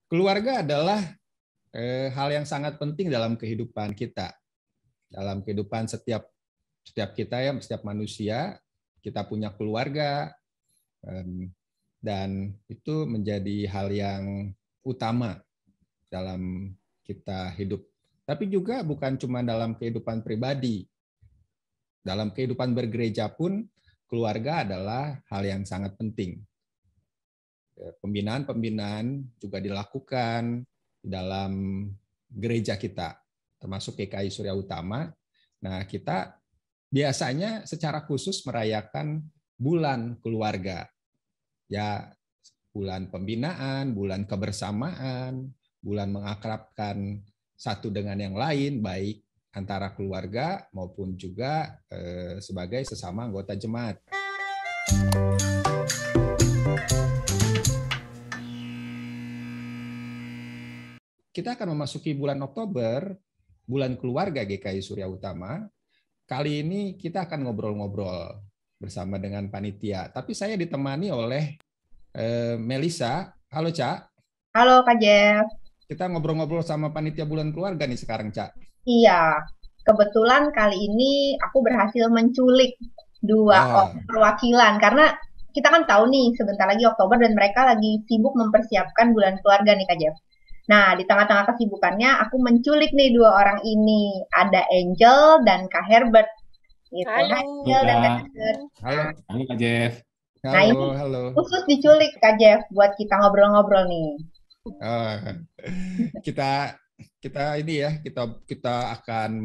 Keluarga adalah hal yang sangat penting dalam kehidupan kita, dalam kehidupan setiap kita ya, setiap manusia. Kita punya keluarga, dan itu menjadi hal yang utama dalam kita hidup. Tapi juga bukan cuma dalam kehidupan pribadi. Dalam kehidupan bergereja pun keluarga adalah hal yang sangat penting. Pembinaan juga dilakukan di dalam gereja kita, termasuk GKI Surya Utama. Nah, kita biasanya secara khusus merayakan bulan keluarga. Ya, bulan pembinaan, bulan kebersamaan, bulan mengakrabkan satu dengan yang lain, baik antara keluarga maupun juga sebagai sesama anggota jemaat. Kita akan memasuki bulan Oktober, bulan keluarga GKI Surya Utama. Kali ini kita akan ngobrol-ngobrol bersama dengan panitia. Tapi saya ditemani oleh Melisa. Halo, Cak. Halo Kak Jeff. Kita ngobrol-ngobrol sama panitia bulan keluarga nih sekarang, Cak. Iya, kebetulan kali ini aku berhasil menculik dua Wah, perwakilan karena kita kan tahu nih sebentar lagi Oktober dan mereka lagi sibuk mempersiapkan bulan keluarga nih Kak Jeff. Nah, di tengah-tengah kesibukannya aku menculik nih dua orang ini. Ada Angel dan Kak Herbert gitu. Hai Halo. Angel dan Kak Kak. Herbert. halo, Halo Kak Jeff. Nah, halo, ini halo. khusus diculik Kak Jeff buat kita ngobrol-ngobrol nih. Oh, kita kita ini ya, kita akan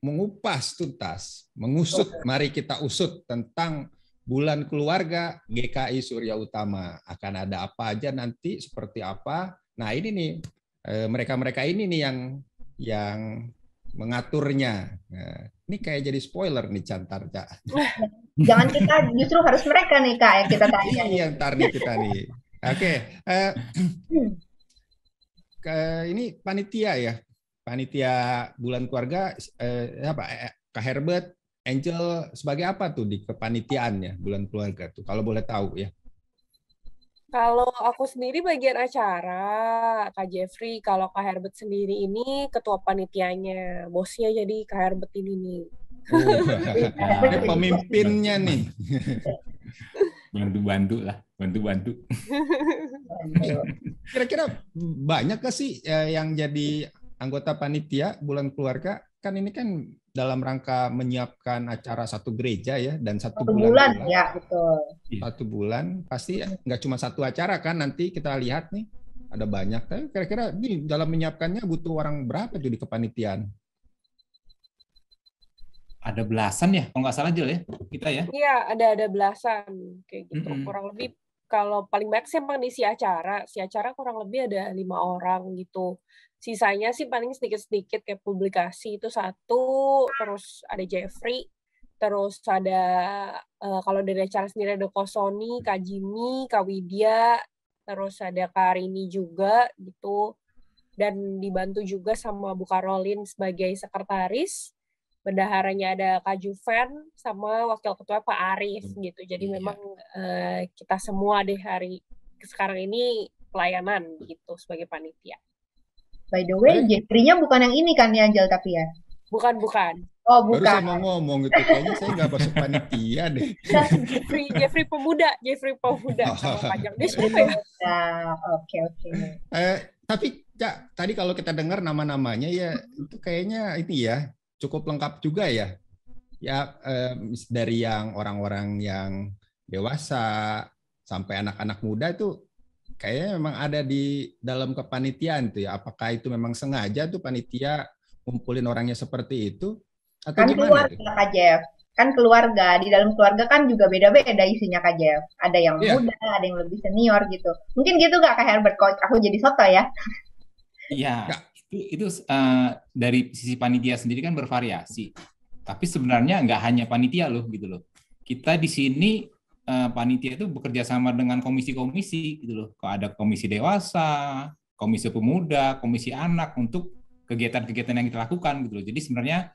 mengupas tuntas, mengusut. Mari kita usut tentang bulan keluarga GKI Surya Utama. Akan ada apa aja nanti, seperti apa. Nah, ini nih mereka-mereka ini nih yang mengaturnya. Nah, ini kayak jadi spoiler nih, Cantar, Cak. Jangan kita, justru harus mereka nih Kak yang kita tanya nih. Iya, ntar nih kita nih. Oke, ini panitia ya, panitia bulan keluarga, Kak Herbert, Angel sebagai apa tuh di kepanitiaannya bulan keluarga tuh, kalau boleh tahu ya. Kalau aku sendiri bagian acara, Kak Jeffrey. Kalau Kak Herbert sendiri ini ketua panitianya. Bosnya jadi Kak Herbert ini nih. Ini pemimpinnya nih. Bantu-bantu lah, bantu-bantu. Kira-kira banyak gak sih yang jadi anggota panitia bulan keluarga? Kan ini kan dalam rangka menyiapkan acara satu gereja ya, dan satu Satu bulan bulan pula. ya, betul. Satu bulan pasti nggak cuma satu acara kan, nanti kita lihat nih ada banyak. Tapi kira-kira ini dalam menyiapkannya butuh orang berapa tuh di kepanitiaan? Ada belasan ya, kalau nggak salah Jel ya, kita ya. Iya, ada belasan kayak gitu. Mm-mm. Kurang lebih kalau paling banyak sih emang di si acara. Si acara kurang lebih ada 5 orang gitu. Sisanya sih paling sedikit-sedikit kayak publikasi itu satu, terus ada Jeffrey, terus ada kalau dari acara sendiri ada Ko Sony, Kak Jimmy, Kak Widya, terus ada Kak Rini juga gitu. Dan dibantu juga sama Bu Karolin sebagai sekretaris. Bendaharanya ada Kak Juven sama Wakil Ketua Pak Arif gitu. Jadi Iya. memang kita semua deh hari sekarang ini pelayanan gitu sebagai panitia. By the way, Jeffrey-nya bukan yang ini kan ya, Angel, tapi ya? Bukan. Oh, Baru saya bukan. mau ngomong gitu, kayaknya saya nggak masuk panitia deh. Jeffrey pemuda sama panjang. Dia siapa ya? Nah, oke. Tapi Cak, tadi kalau kita dengar nama-namanya ya itu kayaknya ini ya cukup lengkap juga ya. Ya dari yang orang-orang yang dewasa sampai anak-anak muda itu kayaknya memang ada di dalam kepanitiaan tuh ya. Apakah itu memang sengaja tuh panitia ngumpulin orangnya seperti itu atau Kan gimana itu? keluarga, Kak Jeff. Kan keluarga. Di dalam keluarga kan juga beda-beda isinya, Kak Jeff. Ada yang Iya. muda, ada yang lebih senior gitu. Mungkin gitu nggak, Kak Herbert? Kok aku jadi soto ya? Iya, Nggak. itu dari sisi panitia sendiri kan bervariasi. Tapi sebenarnya nggak hanya panitia loh gitu loh. Kita di sini panitia itu bekerja sama dengan komisi-komisi gitu loh. Kalau ada komisi dewasa, komisi pemuda, komisi anak untuk kegiatan-kegiatan yang kita lakukan gitu loh. Jadi sebenarnya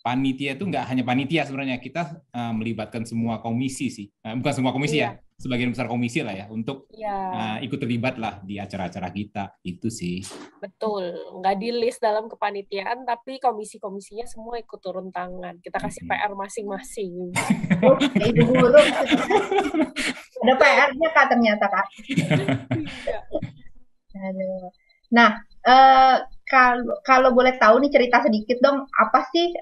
panitia itu nggak hanya panitia sebenarnya, kita melibatkan semua komisi sih. Bukan semua komisi ya, sebagian besar komisi lah ya untuk Ya, ikut terlibat lah di acara-acara kita. Itu sih. betul. Nggak di list dalam kepanitiaan, tapi komisi-komisinya semua ikut turun tangan. Kita kasih PR masing-masing. Oh, kayak ibu guru. Ada PR-nya Kak ternyata Kak. Iya. Aduh. Nah, kalau boleh tahu nih cerita sedikit dong, apa sih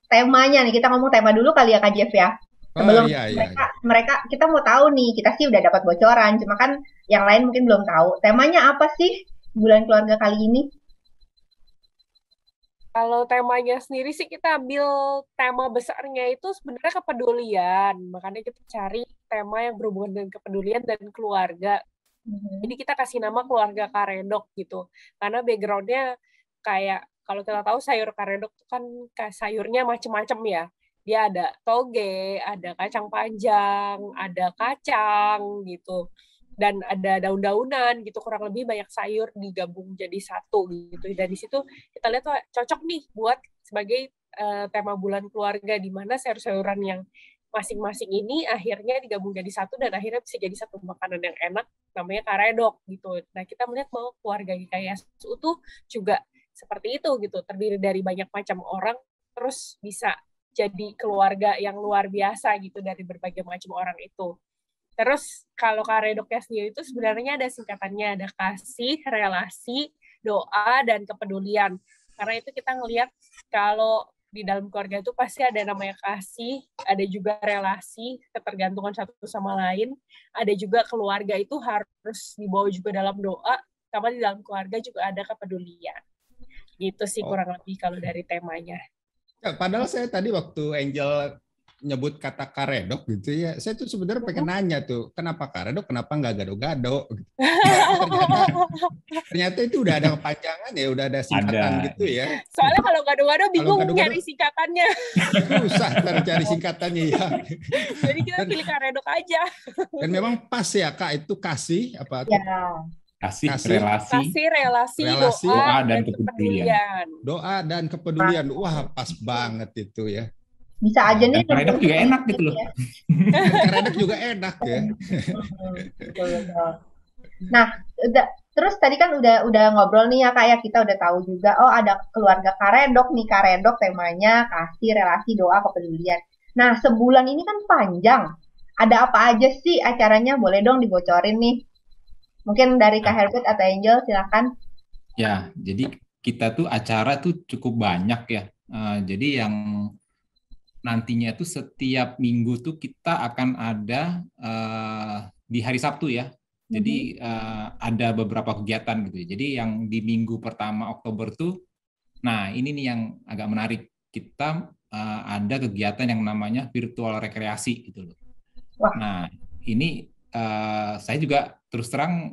temanya nih? Kita ngomong tema dulu kali ya Kak Jeff ya. Sebelum iya. mereka kita mau tahu nih, kita sih udah dapat bocoran, cuma kan yang lain mungkin belum tahu. Temanya apa sih bulan keluarga kali ini? Kalau temanya sendiri sih kita ambil tema besarnya itu sebenarnya kepedulian. Makanya kita cari tema yang berhubungan dengan kepedulian dan keluarga. Jadi kita kasih nama keluarga karedok gitu. Karena background-nya kayak kalau kita tahu sayur karedok itu kan kayak sayurnya macem-macem ya. Dia ada toge, ada kacang panjang, ada kacang gitu. Dan ada daun-daunan gitu, kurang lebih banyak sayur digabung jadi satu gitu. Dan di situ kita lihat tuh cocok nih buat sebagai tema bulan keluarga, di mana sayur-sayuran yang masing-masing ini akhirnya digabung jadi satu dan akhirnya bisa jadi satu makanan yang enak namanya karedok gitu. Nah, kita melihat bahwa keluarga GKISU tuh juga seperti itu gitu, terdiri dari banyak macam orang terus bisa jadi keluarga yang luar biasa gitu dari berbagai macam orang itu. Terus kalau karedoknya sendiri itu sebenarnya ada singkatannya, ada kasih, relasi, doa, dan kepedulian. Karena itu kita ngelihat kalau di dalam keluarga itu pasti ada namanya kasih, ada juga relasi, ketergantungan satu sama lain, ada juga keluarga itu harus dibawa juga dalam doa, sama di dalam keluarga juga ada kepedulian. Gitu sih kurang lebih kalau dari temanya. Ya, padahal saya tadi waktu Angel nyebut kata karedok gitu ya, saya tuh sebenarnya pengen nanya tuh, kenapa karedok, kenapa nggak gado-gado? Ternyata itu udah ada kepanjangan ya, udah ada singkatan gitu ya. Soalnya kalau gado-gado bingung gado-gado, nyari singkatannya. Susah cari singkatannya ya. Jadi kita pilih karedok aja. Dan memang pas ya Kak, itu kasih apa? Ya. Kasih, relasi, doa, dan kepedulian. Doa dan kepedulian. Wah, pas banget itu ya. Bisa aja nih. Karedok juga enak gitu loh. Karedok juga enak ya. Nah, terus tadi kan udah ngobrol nih ya Kak ya, kita udah tahu juga, oh ada keluarga karedok nih, karedok temanya kasih, relasi, doa, kepedulian. Nah, sebulan ini kan panjang. Ada apa aja sih acaranya? Boleh dong dibocorin nih. Mungkin dari Kak Herbert atau Angel, silakan. Ya, jadi kita tuh acara tuh cukup banyak ya. Jadi yang nantinya tuh setiap minggu tuh kita akan ada di hari Sabtu ya. Jadi ada beberapa kegiatan gitu ya. Jadi yang di minggu pertama Oktober tuh, nah ini nih yang agak menarik. Kita ada kegiatan yang namanya virtual rekreasi gitu loh. Wah. Nah ini saya juga terus terang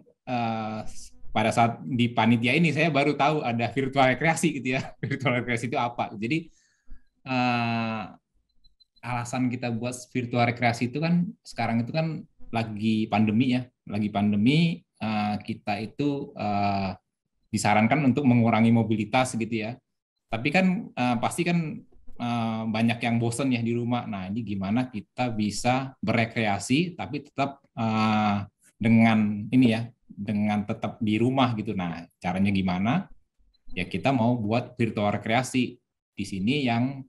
pada saat di panitia ini saya baru tahu ada virtual rekreasi gitu ya. Virtual rekreasi itu apa? Jadi alasan kita buat virtual rekreasi itu kan sekarang itu kan lagi pandemi ya. Lagi pandemi, kita itu disarankan untuk mengurangi mobilitas gitu ya. Tapi kan pasti kan banyak yang bosen ya di rumah. Nah, ini gimana kita bisa berekreasi tapi tetap dengan ini ya, dengan tetap di rumah gitu. Nah, caranya gimana? Ya kita mau buat virtual rekreasi di sini yang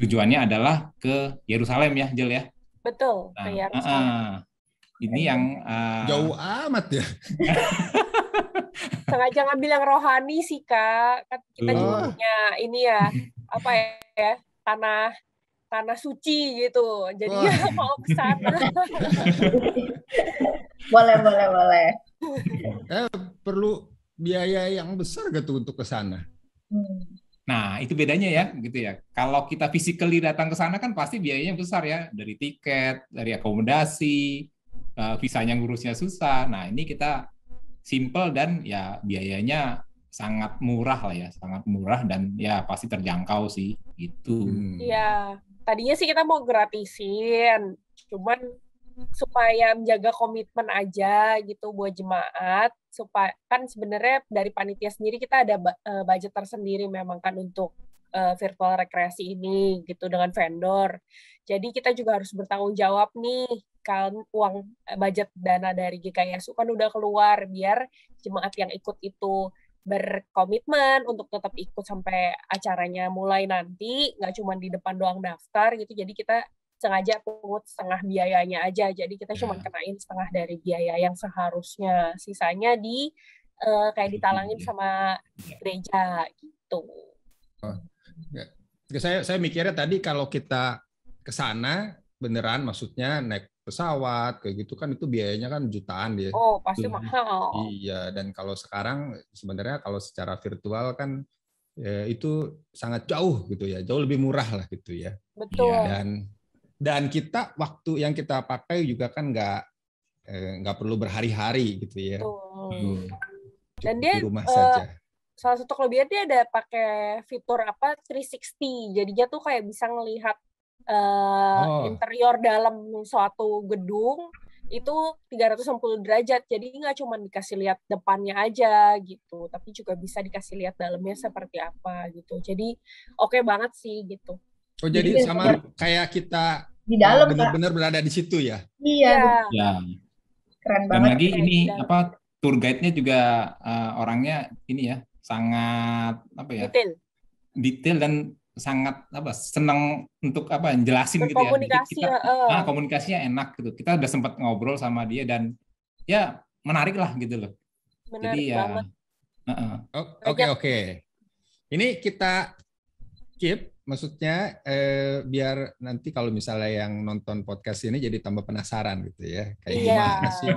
tujuannya adalah ke Yerusalem ya, Jel ya. Betul, ke Yerusalem. Ini yang jauh amat ya. Sengaja ngambil yang rohani sih Kak. Kan kita juga punya ini ya, apa ya, tanah suci gitu. Jadi ya mau ke sana. Boleh. Perlu biaya yang besar gitu untuk ke sana. Nah, itu bedanya ya, gitu ya. Kalau kita physically datang ke sana kan pasti biayanya besar ya, dari tiket, dari akomodasi, visanya ngurusnya susah. Nah, ini kita simple dan ya biayanya sangat murah lah ya, sangat murah dan ya pasti terjangkau sih, gitu. Iya, tadinya sih kita mau gratisin, cuman supaya menjaga komitmen aja gitu buat jemaat, supaya kan sebenarnya dari panitia sendiri kita ada budget tersendiri memang kan untuk virtual rekreasi ini gitu dengan vendor. Jadi kita juga harus bertanggung jawab nih, kan uang budget dana dari GKISU kan udah keluar, biar jemaat yang ikut itu berkomitmen untuk tetap ikut sampai acaranya mulai nanti, nggak cuma di depan doang daftar gitu. Jadi kita sengaja pungut setengah biayanya aja, jadi kita cuma kenain setengah dari biaya yang seharusnya, sisanya kayak ditalangin sama gereja gitu. Saya mikirnya tadi kalau kita ke sana beneran, maksudnya naik pesawat kayak gitu kan, itu biayanya kan jutaan dia. Oh, pasti mahal. Iya, dan kalau sekarang sebenarnya kalau secara virtual kan itu sangat jauh gitu ya, jauh lebih murah lah gitu ya. Betul. Dan kita waktu yang kita pakai juga kan nggak perlu berhari-hari gitu ya. Dan dia di rumah saja. Salah satu kelebihan dia ada pakai fitur 360, jadinya tuh kayak bisa ngelihat interior dalam suatu gedung itu 360 derajat, jadi nggak cuma dikasih lihat depannya aja gitu, tapi juga bisa dikasih lihat dalamnya seperti apa gitu. Jadi oke banget sih gitu. Oh, jadi sama kayak kita di dalam benar-benar berada di situ ya? Iya. Ya. Keren Dan banget. lagi ini tour guide-nya juga orangnya ini ya sangat detail dan sangat senang untuk jelasin gitu ya. Komunikasi komunikasinya enak gitu. Kita udah sempat ngobrol sama dia dan ya menarik lah gitu loh. Menarik banget. Oke. Ini kita keep, maksudnya biar nanti kalau misalnya yang nonton podcast ini jadi tambah penasaran gitu ya, kayak gimana sih.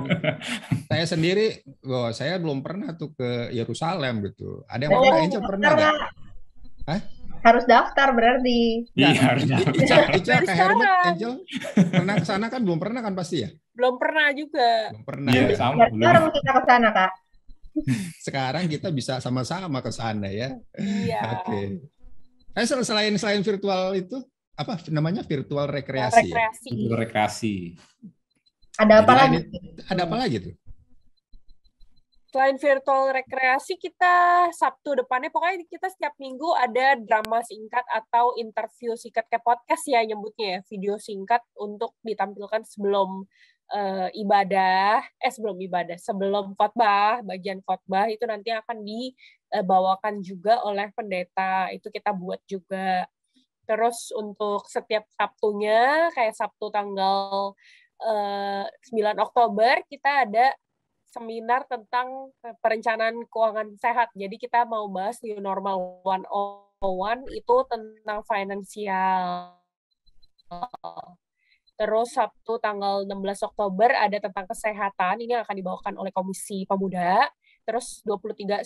Saya sendiri, saya belum pernah tuh ke Yerusalem gitu. Ada yang pernah? Angel pernah nggak? Hah? Harus daftar berarti. Iya, harus daftar. Ica ke Hermet, Angel pernah ke sana kan? Belum pernah kan pasti ya? Belum pernah juga. Belum pernah. Iya, sama. Sekarang kita ke sana, Kak. Sekarang kita bisa sama-sama ke sana ya. Iya. Oke. Selain virtual itu apa namanya, virtual rekreasi? Virtual rekreasi. Ada apa lagi? Ada apa lagi tuh? Selain virtual rekreasi, kita Sabtu depannya pokoknya kita setiap minggu ada drama singkat atau interview singkat kayak podcast ya nyebutnya ya, video singkat untuk ditampilkan sebelum sebelum khotbah, bagian khotbah itu nanti akan dibawakan juga oleh pendeta, itu kita buat juga. Terus untuk setiap Sabtunya, kayak Sabtu tanggal 9 Oktober, kita ada seminar tentang perencanaan keuangan sehat. Jadi kita mau bahas New Normal 101 itu tentang finansial. Terus Sabtu tanggal 16 Oktober ada tentang kesehatan, ini akan dibawakan oleh Komisi Pemuda. Terus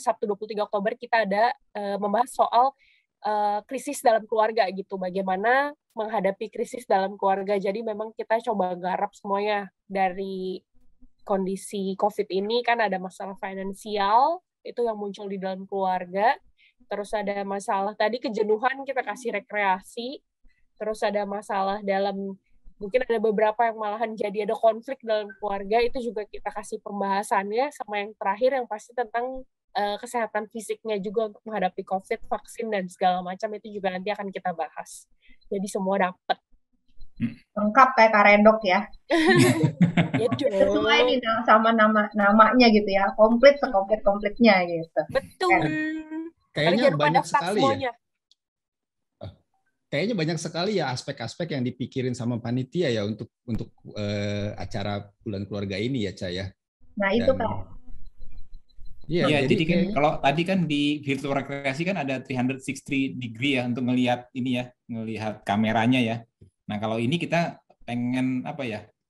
Sabtu 23 Oktober kita ada membahas soal krisis dalam keluarga gitu, bagaimana menghadapi krisis dalam keluarga. Jadi memang kita coba garap semuanya dari kondisi COVID ini, kan ada masalah finansial itu yang muncul di dalam keluarga, terus ada masalah tadi kejenuhan, kita kasih rekreasi, terus ada masalah dalam, mungkin ada beberapa yang malahan jadi ada konflik dalam keluarga, itu juga kita kasih pembahasannya, sama yang terakhir yang pasti tentang kesehatan fisiknya juga untuk menghadapi COVID, vaksin dan segala macam, itu juga nanti akan kita bahas. Jadi semua dapat. Lengkap kayak Kak Redok ya. Ya sesuai nih sama namanya gitu ya, komplit sekomplit-komplitnya gitu. Betul. Kayaknya banyak sekali semuanya. Ya. Kayaknya banyak sekali ya aspek-aspek yang dipikirin sama panitia ya untuk acara bulan keluarga ini ya, Ca ya. Nah, itu Kak. Iya, jadi kan kalau tadi kan di virtual rekreasi kan ada 360 degree ya untuk ngelihat kameranya ya. Nah, kalau ini kita pengen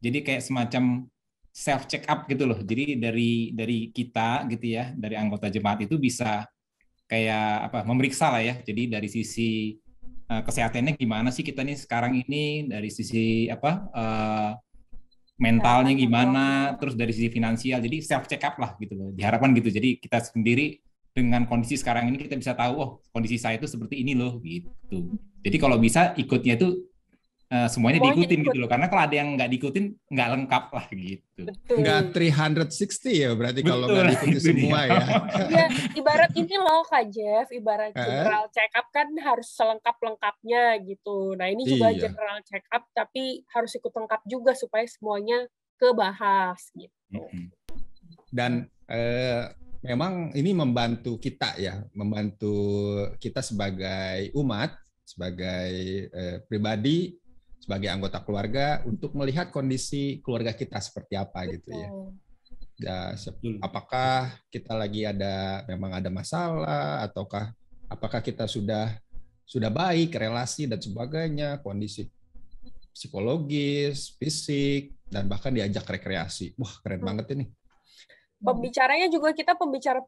jadi kayak semacam self check up gitu loh. Jadi dari kita gitu ya, dari anggota jemaat itu bisa kayak memeriksa lah ya. Jadi dari sisi kesehatannya gimana sih kita nih sekarang ini, dari sisi mentalnya gimana, terus dari sisi finansial. Jadi self check up lah gitu loh. Diharapkan gitu. Jadi kita sendiri dengan kondisi sekarang ini kita bisa tahu, kondisi saya itu seperti ini loh gitu. Jadi kalau bisa ikutnya itu semuanya Semuanya diikutin ikut. gitu loh. Karena kalau ada yang nggak diikutin, nggak lengkap lah gitu. Betul. Nggak 360 ya berarti kalau Betul, nggak diikuti itu semua dia. ya. Ya, ibarat ini loh Kak Jeff, ibarat Heeh. general check up kan harus selengkap-lengkapnya gitu. Nah, ini juga Iya. general check up tapi harus ikut lengkap juga supaya semuanya kebahas gitu. Mm-mm. Dan memang ini membantu kita ya, membantu kita sebagai umat, sebagai pribadi, sebagai anggota keluarga untuk melihat kondisi keluarga kita seperti apa gitu ya. Ya, apakah kita lagi memang ada masalah, ataukah apakah kita sudah baik, relasi dan sebagainya, kondisi psikologis, fisik, dan bahkan diajak rekreasi. Wah, keren banget ini. Pembicaranya juga kita pembicara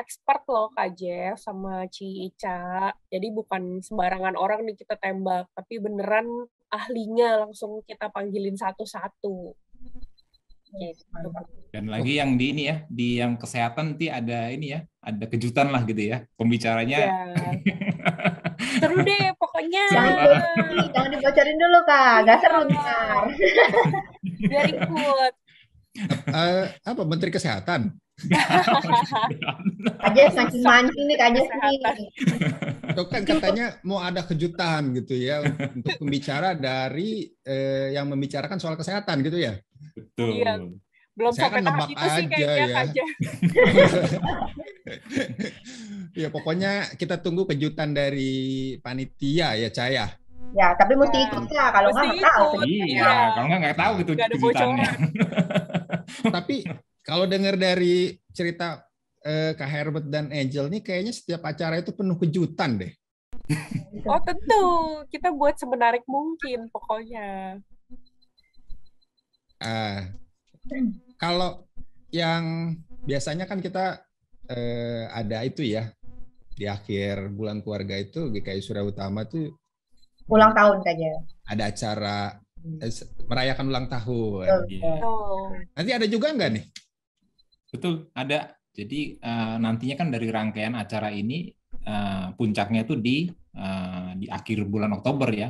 expert loh Kak Jeff sama Ci Ica. Jadi bukan sembarangan orang nih kita tembak, tapi beneran ahlinya langsung kita panggilin satu-satu. Gitu. Dan lagi yang di ini ya, di yang kesehatan nanti ada ini ya, ada kejutan lah gitu ya, pembicaranya. Ya. Seru deh pokoknya. Jangan dibocorin dulu Kak, gak seru ntar. Biar ikut. Apa Menteri Kesehatan? Aja mancing-mancing nih Kak Jeff nih. Itu kan katanya mau ada kejutan gitu ya untuk pembicara dari yang membicarakan soal kesehatan gitu ya. Betul. Iya. Belum Saya sampai kan tahap nebak itu sih aja kayaknya ya. Kak Jeff. Ya pokoknya kita tunggu kejutan dari panitia ya Caya. Ya, tapi mesti Ya. ikut Kak, kalau nggak Mesti tahu. ikut. Iya, kalau nggak tahu gitu Nggak ada kejutannya. Tapi kalau dengar dari cerita Kak Herbert dan Angel nih kayaknya setiap acara itu penuh kejutan deh. Oh tentu, kita buat semenarik mungkin pokoknya. Kalau yang biasanya kan kita ada itu ya di akhir bulan keluarga itu GKI Surya Utama tuh Ulang tahun Kak Jeff. ada acara merayakan ulang tahun. Iya. Oh. Nanti ada juga nggak nih? Betul, ada. Jadi nantinya kan dari rangkaian acara ini puncaknya itu di akhir bulan Oktober ya,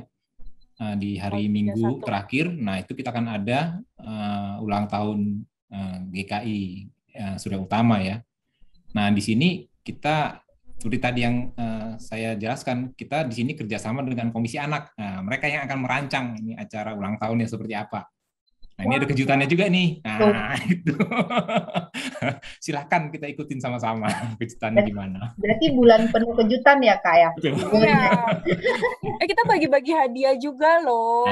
di hari Minggu 31. terakhir. Nah itu kita akan ada ulang tahun GKI Surya Utama ya. Nah di sini kita seperti tadi yang saya jelaskan, kita di sini kerjasama dengan Komisi Anak. Nah, mereka yang akan merancang ini acara ulang tahunnya seperti apa. Nah, ini ada kejutannya juga nih. Nah, itu. Silahkan kita ikutin sama-sama kejutannya gimana. Berarti bulan penuh kejutan ya Kak ya? Iya. Kita bagi-bagi hadiah juga loh.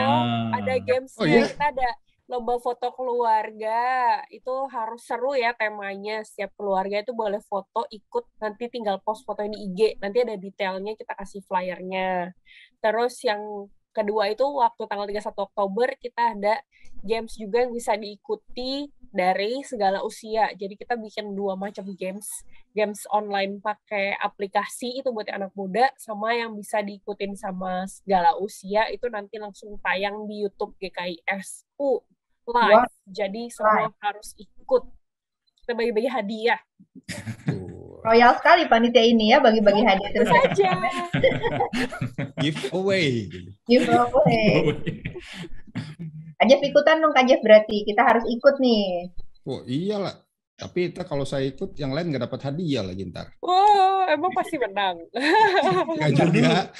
Ada gamesnya, Oh, iya? kita ada lomba foto keluarga. Itu harus seru ya temanya. Setiap keluarga itu boleh foto, ikut, nanti tinggal post foto di IG. Nanti ada detailnya, kita kasih flyernya. Terus yang kedua itu waktu tanggal 31 Oktober kita ada games juga yang bisa diikuti dari segala usia. Jadi kita bikin 2 macam games online pakai aplikasi itu buat anak muda, sama yang bisa diikutin sama segala usia itu nanti langsung tayang di YouTube GKISU live. Jadi semua harus ikut. Kita bagi-bagi hadiah. Royal sekali panitia ini ya, bagi-bagi hadiah terus saja. Giveaway. Giveaway. Kak Jeff ikutan dong Kak Jeff, berarti kita harus ikut nih. Oh iyalah. Tapi kalau saya ikut yang lain nggak dapat hadiah lagi ntar. Oh, emang pasti menang. Nggak juga.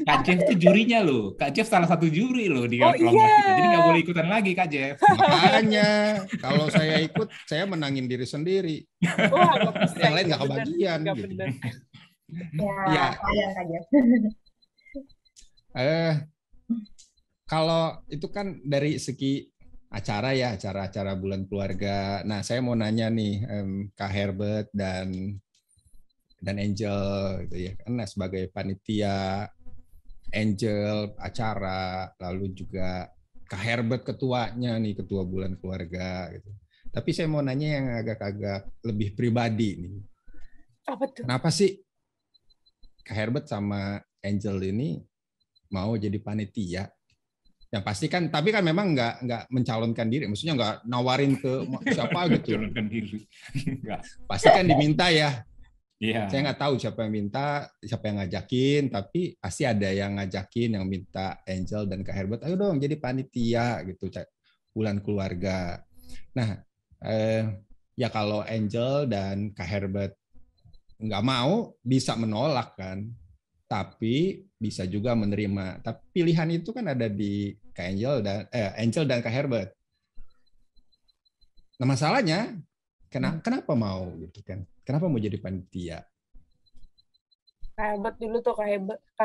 Kak Jeff itu jurinya loh. Kak Jeff salah satu juri loh di lomba kita. Jadi nggak boleh ikutan lagi Kak Jeff. Makanya kalau saya ikut, saya menangin diri sendiri. Wah, nggak bisa. Yang lain nggak kebagian. Nggak Gitu. bener. Ya, sayang Kak Jeff. Kalau itu kan dari segi acara ya, acara-acara bulan keluarga. Nah, saya mau nanya nih, Kak Herbert dan Angel, gitu ya, karena sebagai panitia, Angel acara, lalu juga Kak Herbert ketuanya nih, ketua bulan keluarga. Gitu. Tapi saya mau nanya yang agak-agak lebih pribadi nih. Apa tuh? Kenapa sih Kak Herbert sama Angel ini mau jadi panitia? Yang pasti kan, tapi kan memang nggak mencalonkan diri, maksudnya nggak nawarin ke siapa gitu. Mencalonkan diri. Pasti kan diminta ya. Iya. Saya nggak tahu siapa yang minta, siapa yang ngajakin, tapi pasti ada yang ngajakin, yang minta Angel dan Kak Herbert, ayo dong jadi panitia gitu, bulan keluarga. Nah, ya kalau Angel dan Kak Herbert nggak mau, bisa menolak kan, tapi bisa juga menerima. Tapi pilihan itu kan ada di Kak Angel dan Kak Herbert. Nah masalahnya, kenapa mau gitu kan? Kenapa mau jadi panitia? Kak Herbert dulu tuh, Kak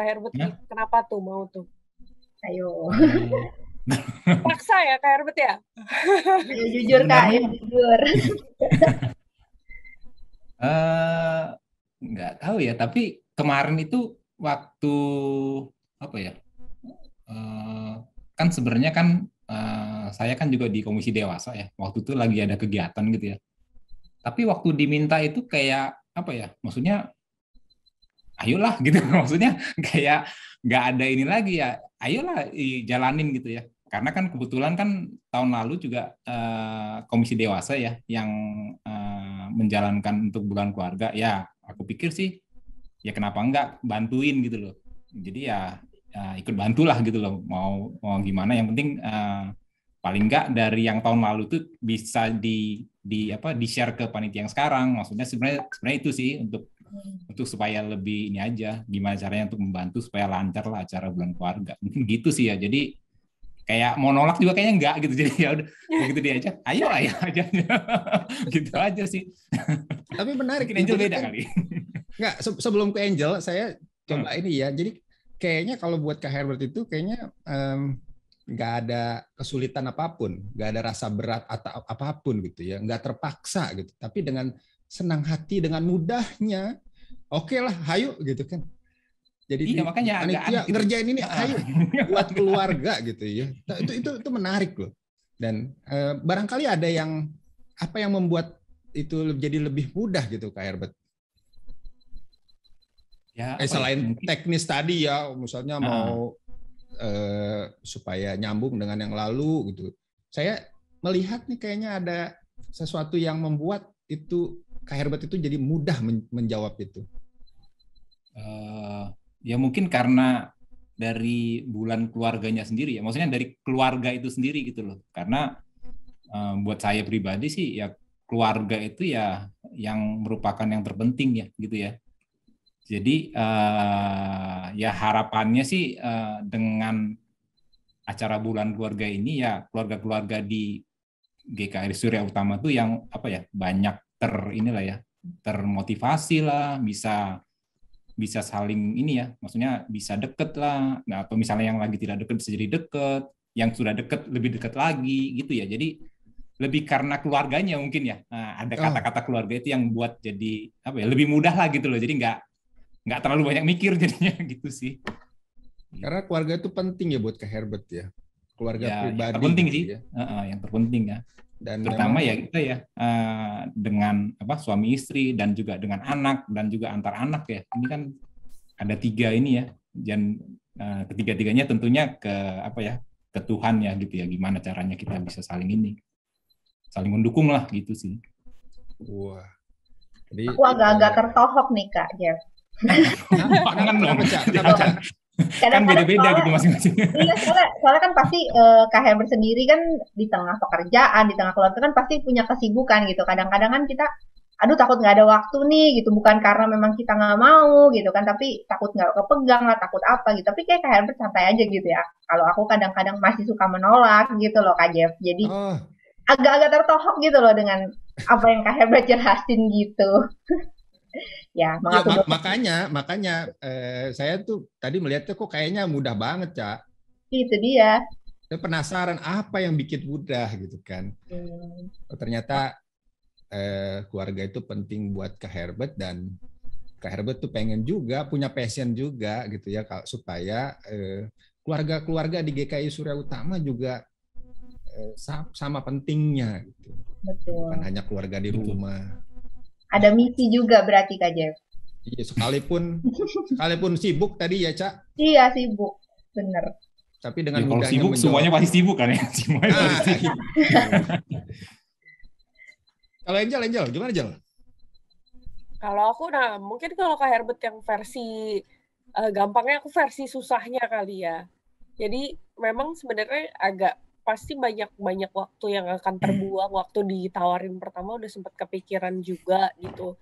Herbert Ya? kenapa tuh mau tuh? Ayo. Paksa ya Kak Herbert ya? Ayo jujur Kak, ayo jujur. Nggak tahu ya, tapi kemarin itu waktu apa ya? Kan sebenarnya kan saya kan juga di Komisi Dewasa ya. Waktu itu lagi ada kegiatan gitu ya. Tapi waktu diminta itu kayak apa ya? Maksudnya ayolah gitu. Maksudnya kayak nggak ada ini lagi ya. Ayolah jalanin gitu ya. Karena kan kebetulan kan tahun lalu juga Komisi Dewasa ya yang menjalankan untuk bulan keluarga. Ya aku pikir sih ya kenapa enggak bantuin gitu loh. Jadi ya ikut bantulah gitu loh. Mau gimana? Yang penting paling enggak dari yang tahun lalu tuh bisa di share ke panitia yang sekarang. Maksudnya sebenarnya itu sih untuk supaya lebih ini aja, gimana caranya untuk membantu supaya lancar lah acara bulan keluarga. Mungkin gitu sih ya. Jadi kayak mau nolak juga kayaknya enggak gitu. Jadi ya udah begitu dia aja, ayo aja. Gitu aja sih. Tapi menarik. Mungkin Angel beda kali. Enggak, sebelum ke Angel saya coba ini ya. Jadi kayaknya kalau buat Kak Herbert itu kayaknya nggak ada kesulitan apapun, nggak ada rasa berat atau apapun gitu ya, nggak terpaksa gitu. Tapi dengan senang hati, dengan mudahnya, oke lah, hayu gitu kan. Jadi iya, makanya panitia ngerjain ini, hayu buat keluarga gitu ya. Itu menarik loh. Dan barangkali ada yang apa yang membuat itu jadi lebih mudah gitu Kak Herbert. Ya, selain teknis tadi ya, misalnya mau supaya nyambung dengan yang lalu gitu. Saya melihat nih kayaknya ada sesuatu yang membuat itu Kak Herbert itu jadi mudah menjawab itu. Ya mungkin karena dari bulan keluarganya sendiri ya, maksudnya dari keluarga itu sendiri gitu loh. Karena buat saya pribadi sih ya keluarga itu ya yang merupakan yang terpenting ya gitu ya. Jadi ya harapannya sih dengan acara bulan keluarga ini ya keluarga-keluarga di GKI Surya Utama tuh yang apa ya banyak termotivasi lah, bisa saling ini ya, maksudnya bisa deket lah, nah, atau misalnya yang lagi tidak deket bisa jadi deket, yang sudah deket lebih deket lagi gitu ya. Jadi lebih karena keluarganya mungkin ya, nah, ada kata-kata keluarga itu yang buat jadi apa ya lebih mudah lah gitu loh. Jadi nggak terlalu banyak mikir jadinya gitu sih. Karena keluarga itu penting ya buat Kak Herbert ya. Keluarga pribadi. Yang terpenting gitu sih, ya. Yang terpenting ya. Dan terutama memang, ya kita ya dengan suami istri dan juga dengan anak dan juga antar anak ya. Ini kan ada 3 ini ya. Dan ketiga-tiganya tentunya ke Tuhan ya gitu ya. Gimana caranya kita bisa saling mendukung lah gitu sih. Wah. Jadi, aku agak-agak tertohok nih Kak Jeff. Jangan dong. Kan beda-beda gitu masing-masing. Iya, soalnya kan pasti Kak Herbert sendiri kan di tengah pekerjaan, di tengah keluarga kan pasti punya kesibukan gitu. Kadang-kadang kan kita, aduh takut nggak ada waktu nih gitu. Bukan karena memang kita nggak mau gitu kan, tapi takut nggak kepegang lah, takut apa gitu. Tapi kayak Kak Herbert santai aja gitu ya. Kalau aku kadang-kadang masih suka menolak gitu loh Kak Jeff. Jadi agak-agak tertohok gitu loh dengan apa yang Kak Herbert jelasin gitu. Ya, makanya saya tuh tadi melihatnya kok kayaknya mudah banget, Cak. Itu dia. Saya penasaran apa yang bikin mudah gitu kan. Ternyata keluarga itu penting buat Kak Herbert dan Kak Herbert tuh pengen juga punya passion juga gitu ya supaya keluarga-keluarga di GKI Surya Utama juga sama pentingnya gitu. Betul. Bukan hanya keluarga di rumah. Ada misi juga berarti Kak Jeff. Iya, sekalipun sibuk tadi ya, Cak. Iya, sibuk. Bener. Tapi dengan ya, kalau sibuk semuanya pasti sibuk kan ya. Semuanya pasti sibuk. Kalau Angel gimana Angel? Kalau aku, nah mungkin kalau Kak Herbert yang versi gampangnya, aku versi susahnya kali ya. Jadi memang sebenarnya agak pasti banyak waktu yang akan terbuang. Waktu ditawarin pertama udah sempat kepikiran juga gitu.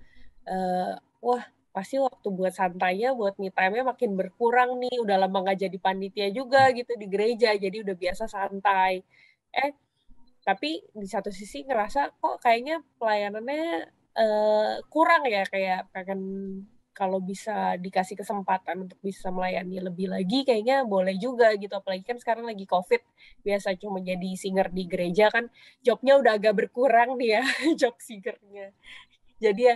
Wah, pasti waktu buat santainya, buat me time-nya makin berkurang nih. Udah lama nggak jadi panitia juga gitu di gereja, jadi udah biasa santai. Tapi di satu sisi ngerasa kok kayaknya pelayanannya kurang ya, kayak pengen kalau bisa dikasih kesempatan untuk bisa melayani lebih lagi kayaknya boleh juga gitu. Apalagi kan sekarang lagi COVID, biasa cuma jadi singer di gereja kan jobnya udah agak berkurang nih ya, job singernya. Jadi ya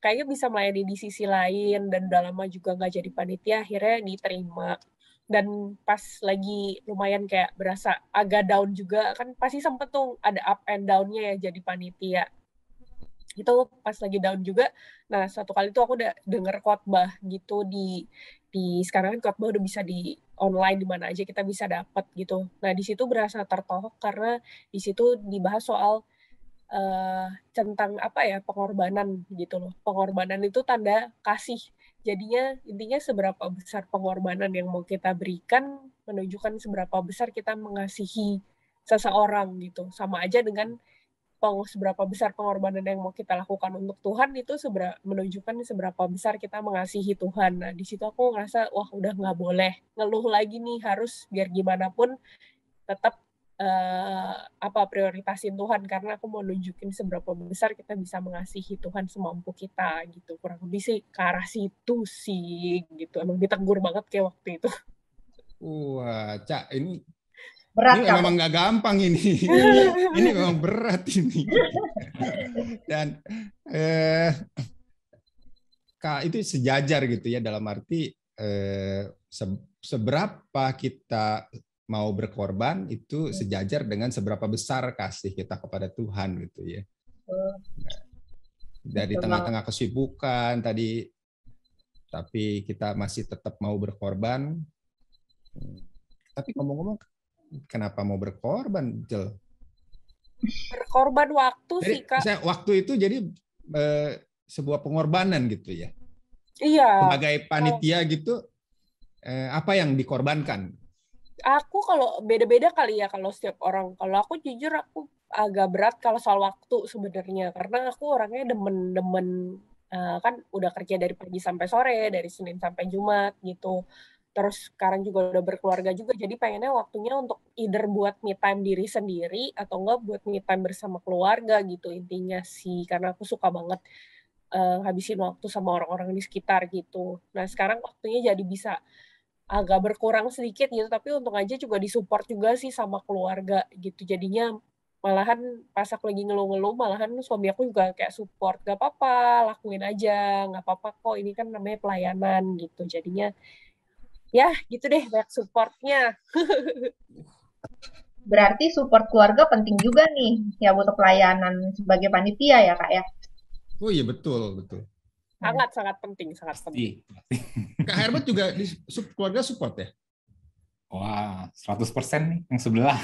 kayaknya bisa melayani di sisi lain, dan udah lama juga nggak jadi panitia, akhirnya diterima. Dan pas lagi lumayan kayak berasa agak down juga, kan pasti sempet tuh ada up and down-nya ya jadi panitia. Itu pas lagi down juga, nah satu kali tuh aku udah denger khotbah gitu di sekarang kan khotbah udah bisa di online, di mana aja kita bisa dapat gitu. Nah di situ berasa tertohok karena di situ dibahas soal tentang apa ya, pengorbanan gitu loh. Pengorbanan itu tanda kasih. Jadinya intinya seberapa besar pengorbanan yang mau kita berikan menunjukkan seberapa besar kita mengasihi seseorang gitu. Sama aja dengan seberapa besar pengorbanan yang mau kita lakukan untuk Tuhan, itu menunjukkan seberapa besar kita mengasihi Tuhan. Nah, di situ aku ngerasa, wah udah nggak boleh ngeluh lagi nih, harus biar gimana pun tetap prioritasin Tuhan, karena aku mau nunjukin seberapa besar kita bisa mengasihi Tuhan semampu kita gitu. Kurang lebih sih ke arah situ sih gitu. Emang ditegur banget kayak waktu itu. Wah, Cak, ini Berat kamu. memang nggak gampang ini. Ini memang berat ini. Dan Kak, itu sejajar gitu ya, dalam arti seberapa kita mau berkorban itu sejajar dengan seberapa besar kasih kita kepada Tuhan gitu ya. Dari tengah-tengah kesibukan tadi, tapi kita masih tetap mau berkorban. Tapi ngomong-ngomong, kenapa mau berkorban, Jel? Berkorban waktu jadi, sih, Kak. Waktu itu jadi sebuah pengorbanan gitu ya. Iya. Sebagai panitia gitu, apa yang dikorbankan? Aku kalau beda-beda kali ya kalau setiap orang. Kalau aku jujur aku agak berat kalau soal waktu sebenarnya, karena aku orangnya demen kan udah kerja dari pagi sampai sore, dari Senin sampai Jumat gitu. Terus sekarang juga udah berkeluarga juga, jadi pengennya waktunya untuk either buat me time diri sendiri atau enggak buat me time bersama keluarga gitu intinya sih, karena aku suka banget habisin waktu sama orang-orang di sekitar gitu. Nah sekarang waktunya jadi bisa agak berkurang sedikit gitu, tapi untung aja juga disupport juga sih sama keluarga gitu. Jadinya malahan pas aku lagi ngeluh-ngeluh, malahan suami aku juga kayak support, gak apa-apa, lakuin aja, gak apa-apa kok, ini kan namanya pelayanan gitu. Jadinya ya gitu deh, banyak supportnya. Berarti support keluarga penting juga nih ya butuh pelayanan sebagai panitia ya Kak ya. Oh iya, betul, betul. Sangat penting, sangat penting. Kak Herbert juga di keluarga support ya? Wah, 100% nih yang sebelah.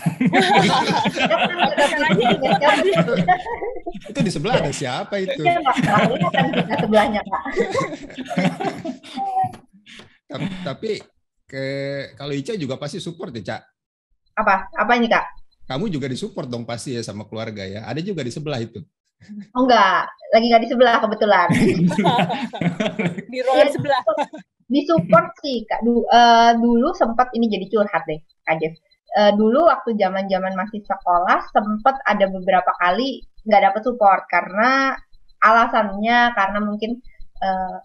Itu di sebelah ada siapa itu? Kan kita sebelahnya Kak. Tapi kalau Ica juga pasti support ya, Cak? Apa ini Kak? Kamu juga disupport dong pasti ya sama keluarga ya? Ada juga di sebelah itu? Oh enggak, lagi nggak di sebelah kebetulan. Di ruangan sebelah. Disupport sih Kak. Dulu sempat ini jadi curhat deh, Kak Jeff. Dulu waktu zaman masih sekolah sempat ada beberapa kali nggak dapet support karena alasannya karena mungkin